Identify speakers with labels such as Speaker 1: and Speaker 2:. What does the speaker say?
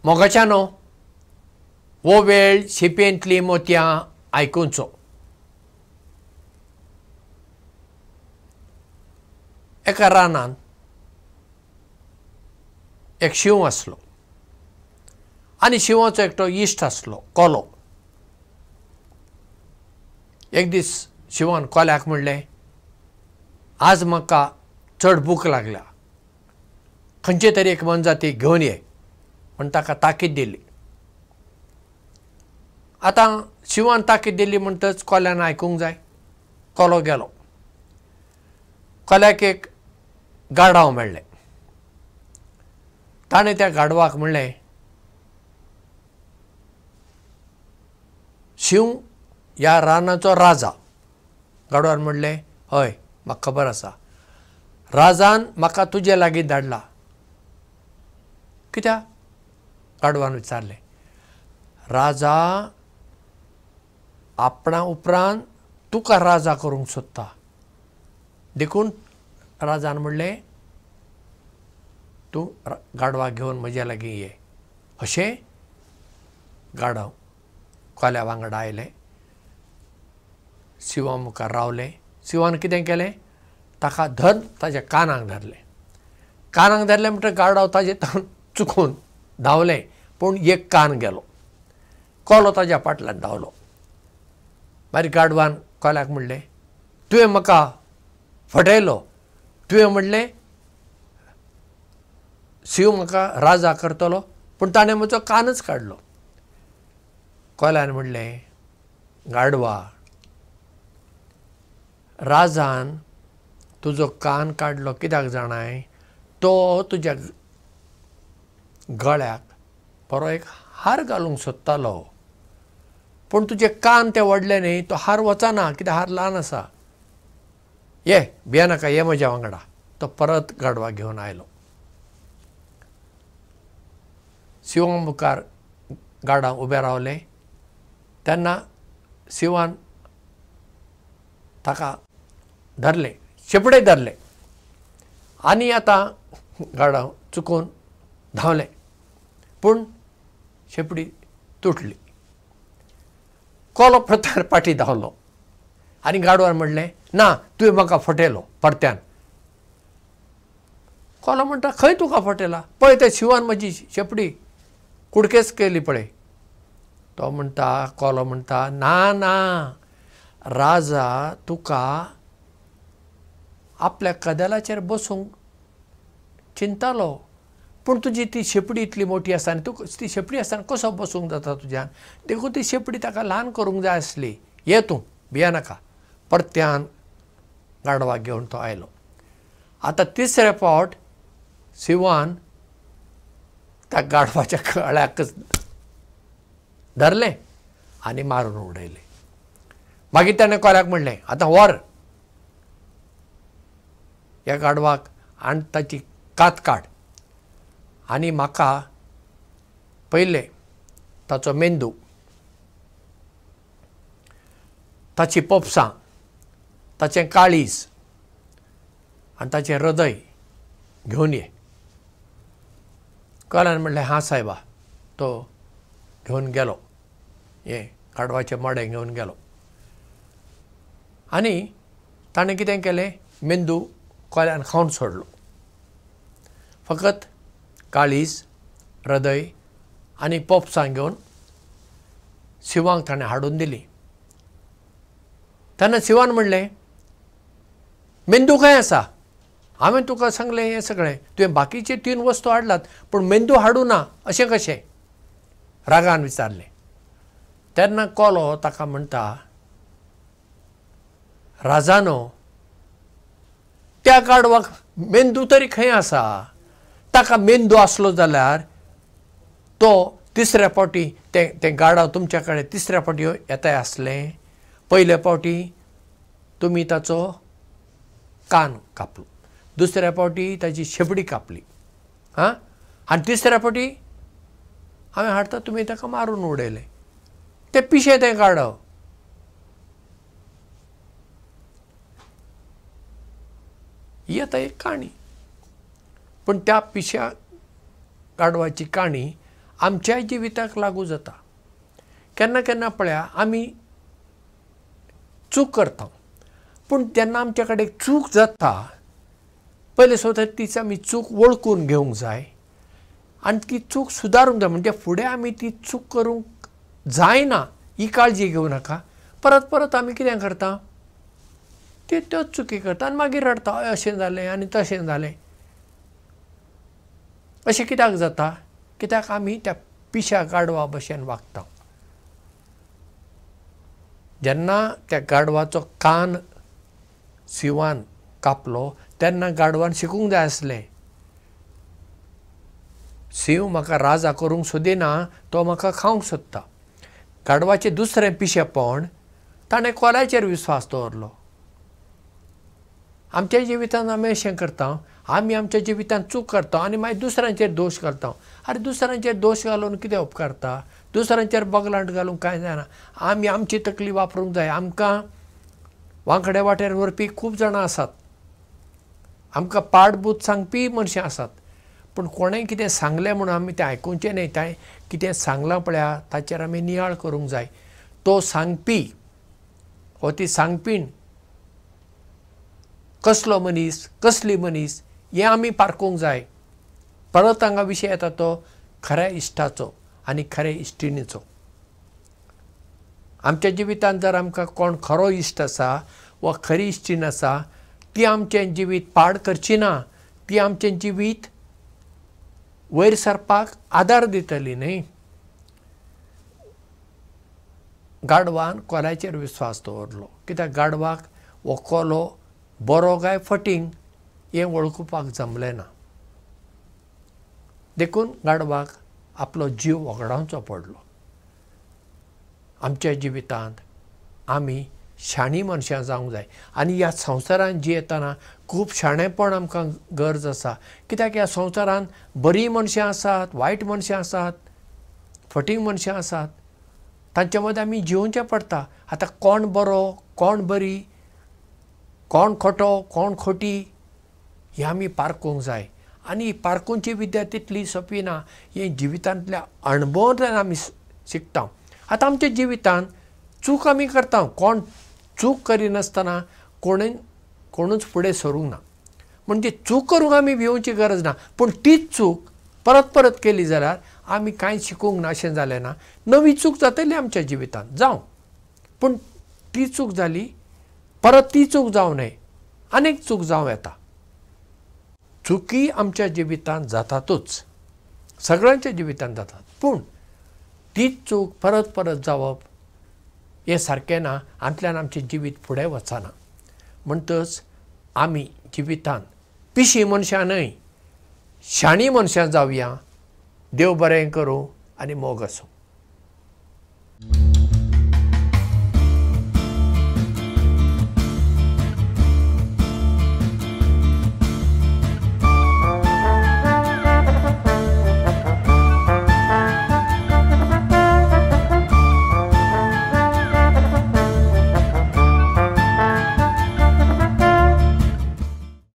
Speaker 1: मोगाच्यानो वो वेळ शिपेंतली मोतयां आयकुचो. एका रानान एक शिव आसलो आनी शिवाचो एकटो इश्ट आसलो कोलो. एक दीस शिवान कोल्याक म्हणलें, आज म्हाका चड भूक लागल्या, खंयचे तरी एक मनजाती घेवन ये म्हण ताका ताकीद दिली. आतां शिवान ताकीद दिली म्हणटच कोल्यान आयकूंक जाय. कोलो गेलो. कोल्याक एक गाढव मेळ्ळें. ताणें त्या गाढवाक म्हणलें, शिव ह्या रानाचो राजा. गाढवान म्हणलें, हय म्हाका खबर आसा. राजान म्हाका तुजे लागीं धाडला. कित्याक? गाढवान विचारलें. राजा आपणा उपरांत तुका राजा करूंक सोदता. देखून राजान म्हणलें, तूं गाढवाक घेवन म्हज्या लागीं ये. अशें गाढव कोल्या वांगडा आयलें. शिवा मुखार रावलें. शिवान कितें केलें, ताका धरून ताच्या कानाक धरलें. कानाक धरलें म्हणटकीर गाढव ताजे चुकून धांवलें, पूण एक कान गेलो. कोलो ताच्या फाटल्यान धांवलो. मागीर गाढवान कोल्याक म्हणलें, तुवें म्हाका फटयलो. तुवें म्हणलें शिव म्हाका राजा करतलो, पूण ताणें म्हजो कानच काडलो. कोल्यान म्हणलें, गाढवा, राजान तुजो कान काडलो कित्याक जाणाय? तो तुज्या गळ्याक बरो एक हार घालूंक सोदतालो, पूण तुजे कान ते वडले न्ही, तो हार वचना कित्याक हार ल्हान आसा. ये भियेनाका, ये म्हज्या वांगडा. तो परत गाढवा घेवन आयलो. शिवा मुखार गाढव उबें रावलें. तेन्ना शिवान ताका धरलें, शेपडे धरले आनी आतां गाढव चुकून धांवलें, पूण शेपडी तुटली. कोलो परत फाटीं धांवलो आनी गाढवान म्हणलें, ना तुवें म्हाका फटयलो परत्यान. कोलो म्हणटा, खंय तुका फटयला? पळय ते शिवान म्हजी शेपडी कुडकेस केली पळय. तो म्हणटा, कोलो म्हणटा, ना ना, राजा तुका आपल्या कदेलाचेर बसूंक चिंतालो, पूण तुजी ती शेपडी इतली मोठी आसा आनी तूं ती शेपडी आसतना कसो बसूंक जाता तुज्यान? देखून ती शेपडी ताका ल्हान करूंक जाय आसली. ये तूं, भियेनाका. परत्यान गाढवाक घेवन तो आयलो. आतां तिसरे फावट शिवान त्या गाढवाच्या गळ्याकच धरलें आनी मारून उडयलें. मागीर ताणें कोल्याक म्हणलें, आतां व्हर ह्या गाढवाक आनी ताची कात काड आनी म्हाका पयलें ताचो मेंदू, ताची पोपसां, ताचें काळीज आनी ताचें हृदय घेवन ये. कोल्यान म्हणलें, हां सायबा. तो घेवन गेलो. हें गाढवाचें मडें घेवन गेलो आनी ताणें कितें केलें, मेंदू कोल्यान खावन सोडलो. फकत काळीज, हृदय आनी पोपसां घेवन शिवांक ताणें हाडून दिली. तेन्ना शिवान म्हणलें, मेंदू खंय आसा? हांवें तुका सांगलें हें सगळें, तुवें बाकीचे 3 वस्तू हाडलात, पूण मेंदू हाडूं ना अशें कशें? रागान विचारलें. तेन्ना कोलो ताका म्हणटा, राजानो, त्या गाढवाक मेंदू तरी खंय आसा? ताका मेंदू आसलो जाल्यार तो तिसऱ्या फावटी तें गाढव तुमच्या कडेन तिसऱ्या फावटी येताय आसलें. पयले फावटी तुमी ताचो कान कापलो, दुसऱ्या फावटी ताची शेपडी कापली, हां, आनी तिसऱ्या फावटी हांवें हाडटा तुमी ताका मारून उडयलें. तें पिशें तें गाढव. ही आतां एक काणी, पूण त्या पिश्या गाढवाची काणी आमच्या जिविताक लागू जाता. केन्ना केन्ना पळया आमी चूक करता, पूण जेन्ना आमच्या कडेन चूक जाता पयले स्वता तीच आमी चूक वळखून घेवंक जाय आनी ती चूक सुदारूंक जाय. म्हणजे फुडें आमी ती चूक करूंक जायना ही काळजी घेवं नाका. परत परत आमी कितें करता, त्योच चुकी करता आनी मागीर रडटा, अशें जालें आनी तशें जालें. अशें कित्याक जाता? कित्याक आमी त्या पिश्या गाडवा भशेन वागता. जेन्ना त्या गाडवाचो कान शिवान कापलो तेन्ना गाडवान शिकूंक जाय आसलें, शिव म्हाका राजा करूंक सोदिना, तो म्हाका खावंक सोदता. गाडवाचें दुसरें पिशेपण ताणें कोल्याचेर विस्वास दवरलो. आमच्या जिवितांत आमी अशें करता, आमी आमच्या जिवितांत चूक करता आनी मागीर दुसऱ्यांचेर दोश घालता. आरे दुसऱ्यांचेर दोश घालून कितें उपकारता? दुसऱ्यांचेर बगलांट घालूंक कांय जायना. आमी आमची तकली वापरूंक जाय. आमकां वांकडे वाटेर व्हरपी खूब जाणां आसात, आमकां पाठबूत सांगपी मनशां आसात, पूण कोणें कितें सांगलें म्हणून आमी तें आयकुचें न्हय. ताणें कितें सांगलां पळया ताचेर आमी नियाळ करूंक जाय. तो सांगपी हो ती सांगपीण कसलो मनीस, कसली मनीस हें आमी पारखूंक जाय. परत हांगा विशय येता तो खऱ्या इश्टाचो आनी खरे इश्टिणीचो. आमच्या जिवितांत जर आमकां कोण खरो इश्ट आसा वा खरी इश्टीण आसा, ती आमचें जिवीत पाड करची ना, ती आमचें जिवीत वयर सरपाक आदार दितली न्हय. गाडवान कोल्याचेर विस्वास दवरलो, कित्याक गाडवाक हो कोलो बरो काय फटींग हें वळखुपाक जमलें ना. देखून गाडवाक आपलो जीव वगडावचो पडलो. आमच्या जिवितांत आमी शाणी मनशां जावंक जाय आनी ह्या संवसारांत जियेतना खूब शाणेपण आमकां गरज आसा. कित्याक ह्या संवसारांत बरीं मनशां आसात, वायट मनशां आसात, फटींग मनशां आसात. तांच्या मदीं आमी जिवचें पडटा. आतां कोण बरो, कोण बरी, कोण खोटो, कोण खोटी हें आमी पारखूंक जाय. आनी पारखुची विद्या तितली सोंपी ना. हें जिवितांतल्या अणभवांतल्यान आमी शिकता. आतां आमच्या जिवितांत चूक आमी करता. कोण चूक करिनासतना कोणूच फुडें सरूंक ना. म्हणजे चूक करूंक आमी भिवची गरज ना, पूण तीच चूक परत परत केली जाल्यार आमी कांय शिकूंक ना अशें जालें ना. नवी चूक जातली आमच्या जिवितांत जावं, पूण ती चूक जाली परत ती चूक जावं न्हय, आनीक चूक जावं येता. चुकी आमच्या जिवितांत जातातूच, सगळ्यांच्या जिवितांत जातात, पूण तीच चूक परत परत जावप हें सारकें ना. हातूंतल्यान आमचें जिवीत फुडें वचना. म्हणटच आमी जिवितांत पिशी मनशां न्हय, शाणी मनशां जावया. देव बरें करूं आनी मोग आसूं.